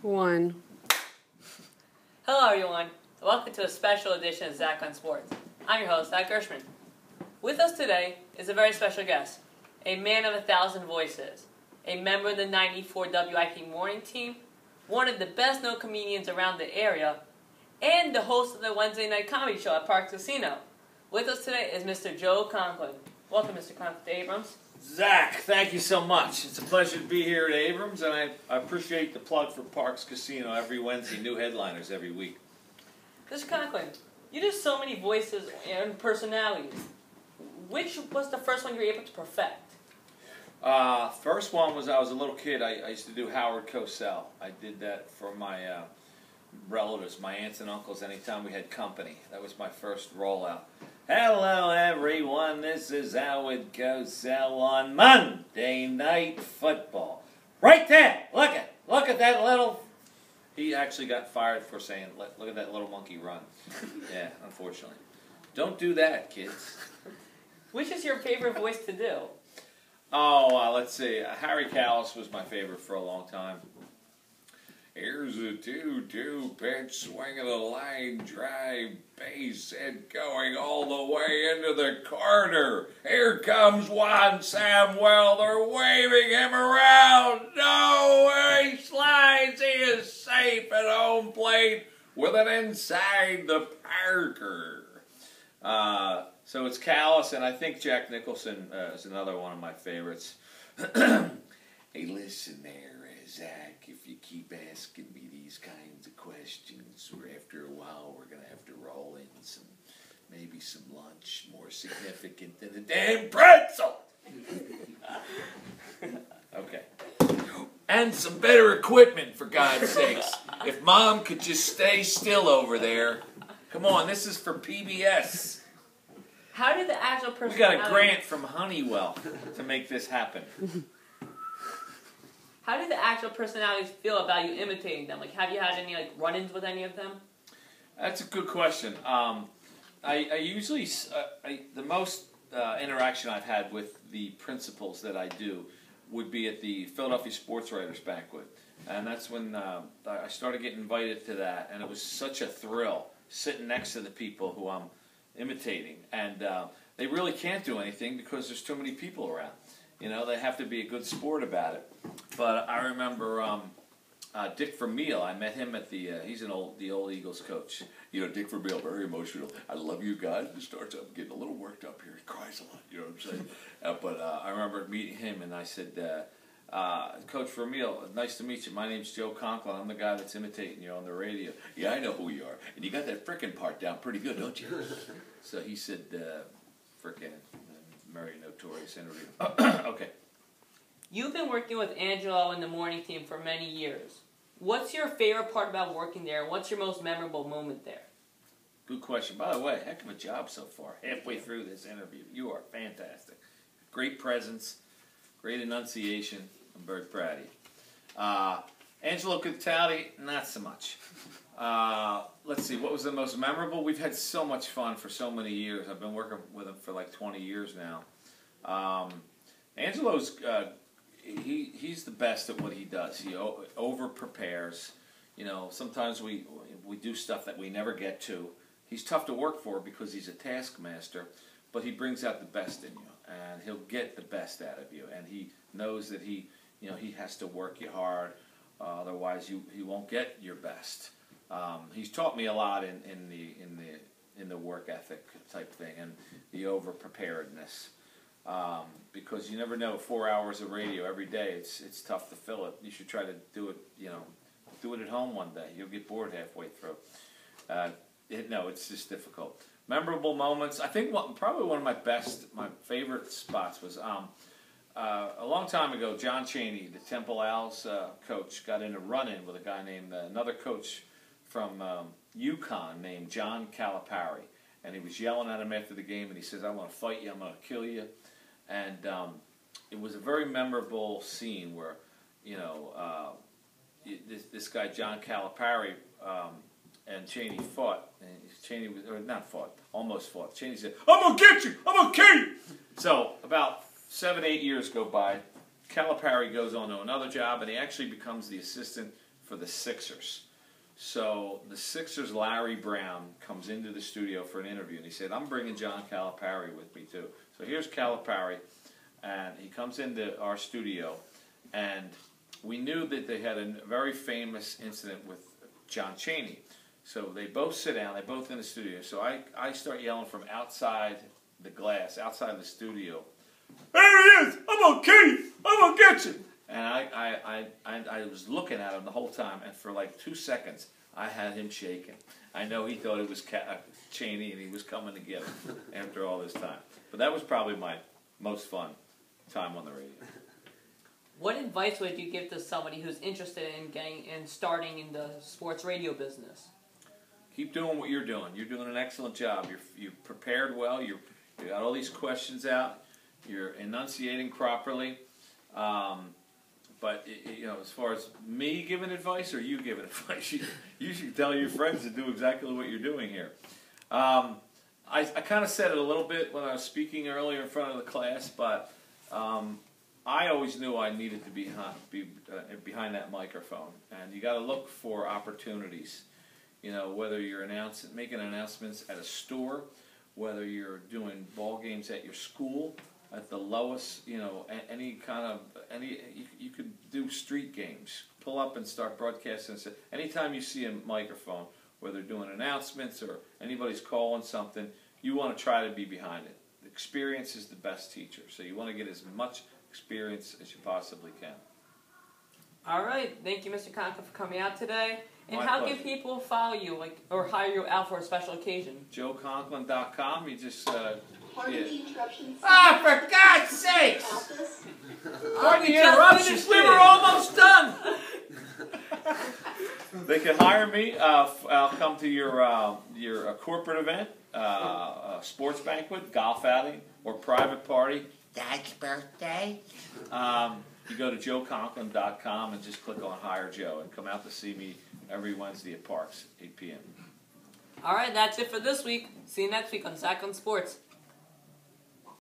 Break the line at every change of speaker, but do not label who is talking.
1.
Hello everyone, welcome to a special edition of Zach on Sports. I'm your host, Zach Gershman. With us today is a very special guest, a man of 1,000 voices, a member of the '94 WIP morning team, one of the best known comedians around the area, and the host of the Wednesday night comedy show at Parks Casino. With us today is Mr. Joe Conklin. Welcome, Mr. Conklin, to Abrams.
Zach, thank you so much. It's a pleasure to be here at Abrams, and I appreciate the plug for Parks Casino every Wednesday, new headliners every week.
Mr. Conklin, you do so many voices and personalities. Which was the first one you were able to perfect?
First one was I was a little kid. I used to do Howard Cosell. I did that for my relatives, my aunts and uncles, anytime we had company. That was my first rollout. Hello everyone, this is Howard Cosell on Monday Night Football. Right there! Look at that little... He actually got fired for saying, look at that little monkey run. Yeah, unfortunately. Don't do that, kids.
Which is your favorite voice to do?
Oh, let's see. Harry Callis was my favorite for a long time. Here's a 2-2 pitch, swing of the line, drive, base hit going all the way into the corner. Here comes Juan Samuel. They're waving him around. No, he slides. He is safe at home plate with it inside the Parker. So it's Callis, and I think Jack Nicholson is another one of my favorites. Hey, listen there, Zach, if you keep asking me these kinds of questions, after a while we're going to have to roll in maybe some lunch more significant than a damn pretzel. Okay. And some better equipment, for God's sakes. If Mom could just stay still over there. Come on, this is for PBS.
How did the actual
We
personality...
got a grant from Honeywell to make this happen.
How did the actual personalities feel about you imitating them? Like, have you had any run-ins with any of them?
That's a good question. I usually the most interaction I've had with the principals that I do would be at the Philadelphia Sports Writers Banquet, and that's when I started getting invited to that, and it was such a thrill sitting next to the people who I'm imitating, and they really can't do anything because there's too many people around. You know, they have to be a good sport about it. But I remember Dick Vermeil. I met him at the, he's the old Eagles coach. You know, Dick Vermeil, very emotional. I love you guys. It starts up getting a little worked up here. He cries a lot, you know what I'm saying? But I remember meeting him, and I said, Coach Vermeil, nice to meet you. My name's Joe Conklin. I'm the guy that's imitating you on the radio. Yeah, I know who you are. And you got that frickin' part down pretty good, don't you? So he said, frickin'. Very notorious interview. Okay.
You've been working with Angelo in the morning team for many years. What's your favorite part about working there? What's your most memorable moment there?
Good question. By the way, heck of a job so far. Halfway through this interview. You are fantastic. Great presence. Great enunciation. I'm very proud of you. Angelo Cataldi, not so much. Let's see, what was the most memorable? We've had so much fun for so many years. I've been working with him for like 20 years now. Angelo's, he's the best at what he does. He over-prepares. You know, sometimes we do stuff that we never get to. He's tough to work for because he's a taskmaster, but he brings out the best in you, and he'll get the best out of you, and he knows that he has to work you hard, otherwise he won't get your best. He's taught me a lot in the work ethic type thing and the over preparedness, because you never know. 4 hours of radio every day, it's tough to fill it. You should try to do it. Do it at home one day. You'll get bored halfway through. No, it's just difficult. Memorable moments. I think probably one of my favorite spots was a long time ago. John Chaney, the Temple Owls coach, got in a run-in with a guy named another coach from UConn named John Calipari, and he was yelling at him after the game, and he says, "I want to fight you, I'm going to kill you." And it was a very memorable scene where, this guy John Calipari and Chaney fought, and Chaney almost fought. Chaney said, "I'm going to get you, I'm going to kill you." So about 7-8 years go by. Calipari goes on to another job, and he actually becomes the assistant for the Sixers. So the Sixers' Larry Brown comes into the studio for an interview, and he said, I'm bringing John Calipari with me too. So here's Calipari, and he comes into our studio, and we knew that they had a very famous incident with John Chaney. So they both sit down, they're both in the studio. So I start yelling from outside the glass, outside the studio, there he is! I'm gonna kill you! I'm gonna get you! And I was looking at him the whole time, and for like 2 seconds, I had him shaking. I know he thought it was Chaney, and he was coming to get him after all this time. But that was probably my most fun time on the radio.
What advice would you give to somebody who's interested in getting and starting in the sports radio business?
Keep doing what you're doing. You're doing an excellent job. You're prepared well. You got all these questions out. You're enunciating properly. But you know, as far as me giving advice or you giving advice, you should tell your friends to do exactly what you're doing here. I kind of said it a little bit when I was speaking earlier in front of the class, but I always knew I needed to be behind that microphone, and you got to look for opportunities. You know, whether you're making announcements at a store, whether you're doing ball games at your school, at the lowest, you know, you could do street games. Pull up and start broadcasting. Anytime you see a microphone, whether doing announcements or anybody's calling something, you want to try to be behind it. Experience is the best teacher, so you want to get as much experience as you possibly can.
All right, thank you, Mr. Conklin, for coming out today. And
My
how
pleasure.
can people follow you, or hire you out for a special occasion?
JoeConklin.com. You just
Pardon the interruption.
Ah, for God's sakes!
Office.
Pardon the interruptions. We were almost done. They can hire me. I'll come to your corporate event, a sports banquet, golf outing, or private party. Dad's birthday. You go to JoeConklin.com and just click on Hire Joe and come out to see me every Wednesday at Parks, 8 p.m.
All right, that's it for this week. See you next week on Zach on Sports.